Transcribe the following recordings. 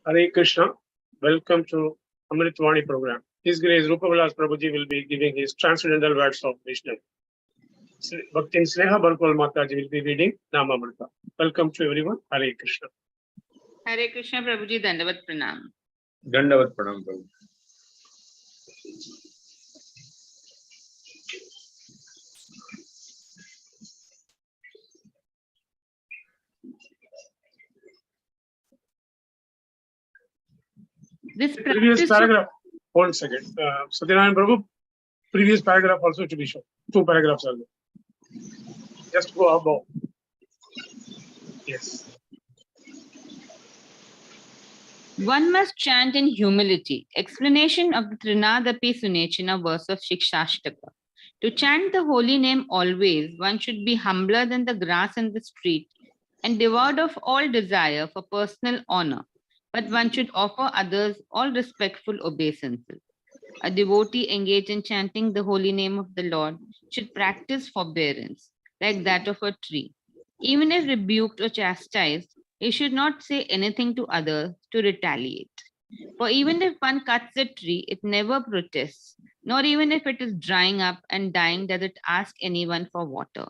Hare Krishna. Welcome to Amrut Vani program. His Grace Rupavilas Prabhuji will be giving his transcendental words of wisdom. Bhaktin Sneha Barkwal Mataji will be reading Namamrita. Welcome to everyone. Hare Krishna. Hare Krishna Prabhuji, Dandavat Pranam. Dandavat Pranam Prabhu. This Previous paragraph. 1 second. Satyanarayan Prabhu, previous paragraph also to be shown. 2 paragraphs are there. Just go above. Yes. One must chant in humility. Explanation of the Trinadapi Sunechana verse of Shikshashtaka. To chant the holy name always, one should be humbler than the grass in the street and devoid of all desire for personal honor. But one should offer others all respectful obeisances. A devotee engaged in chanting the holy name of the Lord should practice forbearance, like that of a tree. Even if rebuked or chastised, he should not say anything to others to retaliate. For even if one cuts a tree, it never protests, nor even if it is drying up and dying does it ask anyone for water.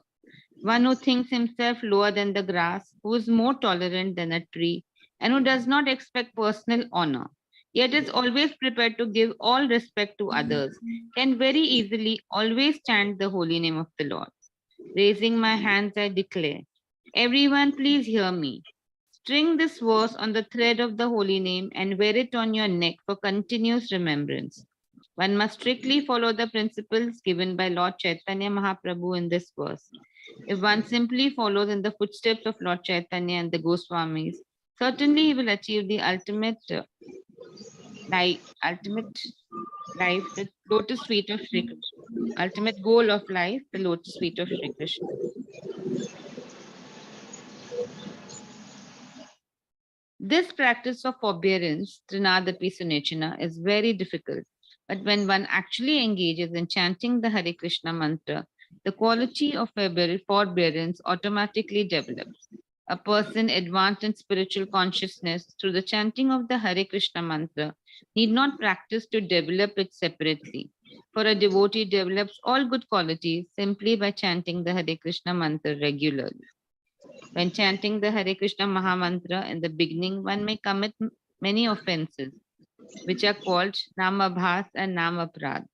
One who thinks himself lower than the grass, who is more tolerant than a tree, and who does not expect personal honor, yet is always prepared to give all respect to others, can very easily always chant the holy name of the Lord. Raising my hands, I declare, everyone please hear me. String this verse on the thread of the holy name and wear it on your neck for continuous remembrance. One must strictly follow the principles given by Lord Chaitanya Mahaprabhu in this verse. If one simply follows in the footsteps of Lord Chaitanya and the Goswamis, certainly he will achieve the ultimate life, the lotus feet of Sri Krishna. Ultimate goal of life, the lotus feet of Sri Krishna. This practice of forbearance, Trinadapi Sunechana, is very difficult. But when one actually engages in chanting the Hare Krishna mantra, the quality of forbearance automatically develops. A person advanced in spiritual consciousness through the chanting of the Hare Krishna mantra need not practice to develop it separately. For a devotee develops all good qualities simply by chanting the Hare Krishna mantra regularly. When chanting the Hare Krishna Mahamantra in the beginning, one may commit many offenses, which are called Namabhas and Namaprad.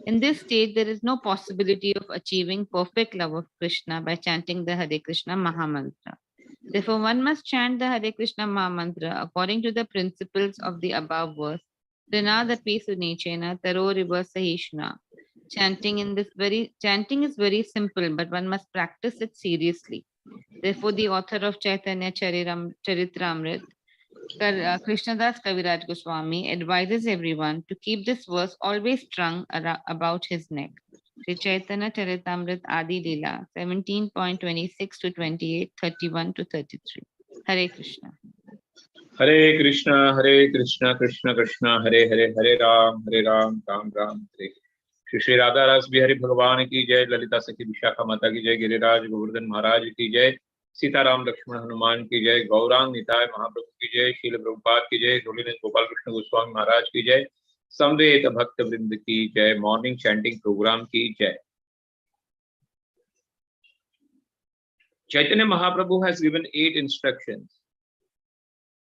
In this stage, there is no possibility of achieving perfect love of Krishna by chanting the Hare Krishna Mahamantra. Therefore, one must chant the Hare Krishna Mahamantra according to the principles of the above verse. Trinadapi Sunechena Taro Riva Sahishna. Chanting is very simple, but one must practice it seriously. Therefore, the author of Chaitanya Charitamrit, Krishnadas Kaviraj Goswami, advises everyone to keep this verse always strung about his neck. Sri Chaitanya Charitamrit Adi Lila, 17.26 to 28, 31 to 33. Hare Krishna. Hare Krishna, Krishna Krishna, Hare Hare, Hare Ram, Ram Ram, Hare. Shri Radha रस बिहारी भगवान की जय, ललिता सखी विशाखा माता की जय, गिरिराज गोवर्धन महाराज की जय, सीताराम लक्ष्मण हनुमान की जय, गौरांग निताय महाप्रभु की जय, शील प्रभुपाद की जय, होलीनेस गोपाल कृष्ण गोस्वामी महाराज की जय, समवेत भक्त वृंद की जय, मॉर्निंग चैंटिंग प्रोग्राम की जय. Chaitanya Mahaprabhu has given 8 instructions.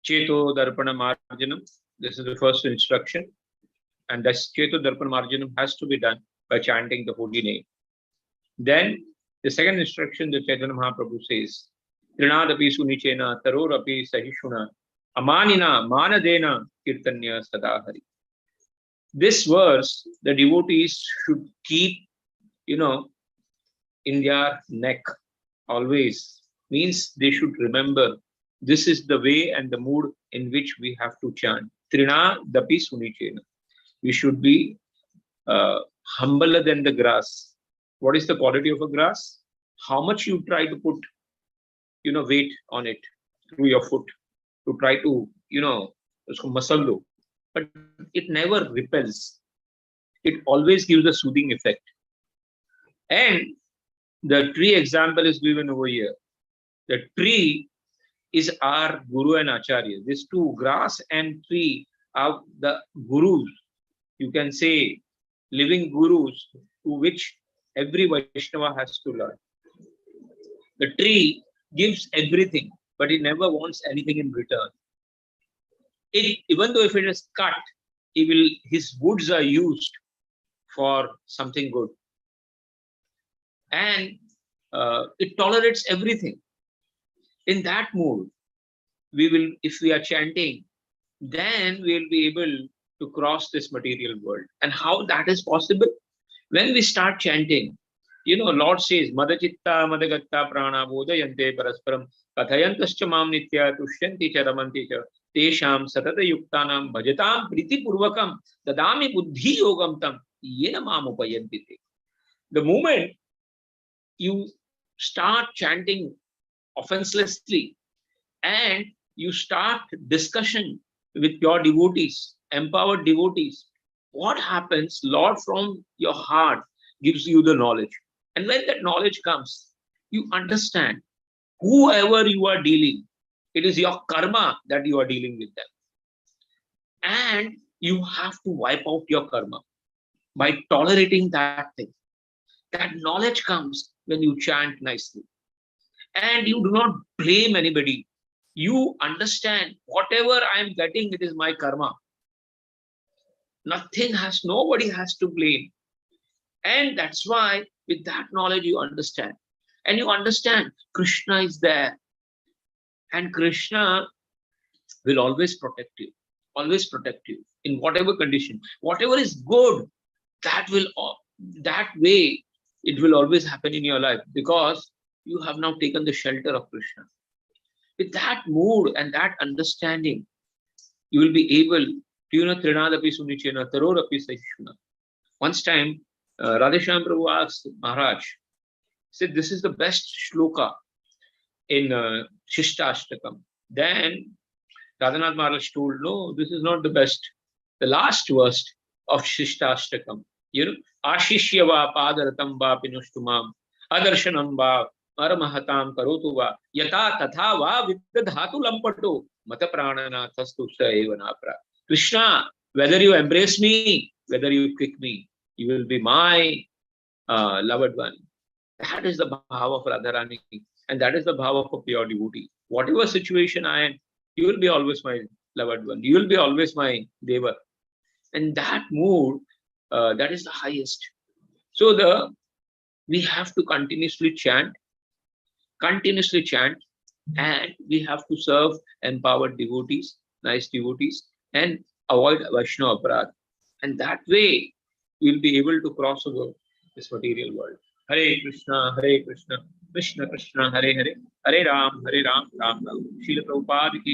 Cheto Darpana Marjanam, this is the first instruction. And this Cheto Darpan Marjanam has to be done by chanting the holy name. Then the second instruction that Chaitanya Mahaprabhu says, Trinadapi Sunichena Tarorapi Sahishuna Amanina Manadena Kirtanya Sadahari. This verse the devotees should keep, in their neck always. Means they should remember this is the way and the mood in which we have to chant. Trinadapi Sunichena. We should be humbler than the grass. What is the quality of a grass? How much you try to put, weight on it through your foot to try to, muscle, but it never repels. It always gives a soothing effect. And the tree example is given over here. The tree is our Guru and Acharya. These two, grass and tree, are the gurus. You can say living gurus to which every Vaishnava has to learn. The tree gives everything, but it never wants anything in return. Even though if it is cut, his woods are used for something good. And it tolerates everything. In that mood, if we are chanting, then we will be able to cross this material world. And how that is possible? When we start chanting, Lord says, Madachitta Madagatta Prana Bodayante Parasparam Kathayantascha Mam Nitya Tushyanti Cha Ramanti Cha Tesham Satata Yuktanam Bhajatam Priti Purvakam Dadami Buddhi Yogam Tam Yena Mam Upayanti. The moment you start chanting offenselessly and you start discussion with your devotees, empowered devotees, what happens? Lord from your heart gives you the knowledge. And when that knowledge comes, you understand whoever you are dealing, it is your karma that you are dealing with them. And you have to wipe out your karma by tolerating that thing. That knowledge comes when you chant nicely. And you do not blame anybody. You understand whatever I am getting, it is my karma. Nobody has to blame. And that's why with that knowledge you understand. And you understand Krishna is there. And Krishna will always protect you. Always protect you in whatever condition. Whatever is good, that way it will always happen in your life because you have now taken the shelter of Krishna. With that mood and that understanding, you will be able to, Trinadapi Sunichena, Tarorapi Sahishuna. Once time, Radheshyam Prabhu asked Maharaj, said, this is the best shloka in Shishtastakam. Then Radhanath Maharaj told, no, this is not the best. The last verse of Shishtastakam, Ashishya va padaratam va pinustumam, adarshanam va Maramahatam karotuva, yata tatha va viddhatu lampato, mata pranana thastusha evanapra. Krishna, whether you embrace me, whether you kick me, you will be my loved one. That is the bhava of Radharani, and that is the bhava of a pure devotee. Whatever situation I am, you will be always my loved one. You will be always my deva. And that mood, that is the highest. So we have to continuously chant, and we have to serve empowered devotees, nice devotees, and avoid Vaishnava aparadha. And that way, we'll be able to cross over this material world. Hare Krishna, Krishna Krishna, Hare Hare, Hare Ram, Ram Ram. Srila Prabhupada ki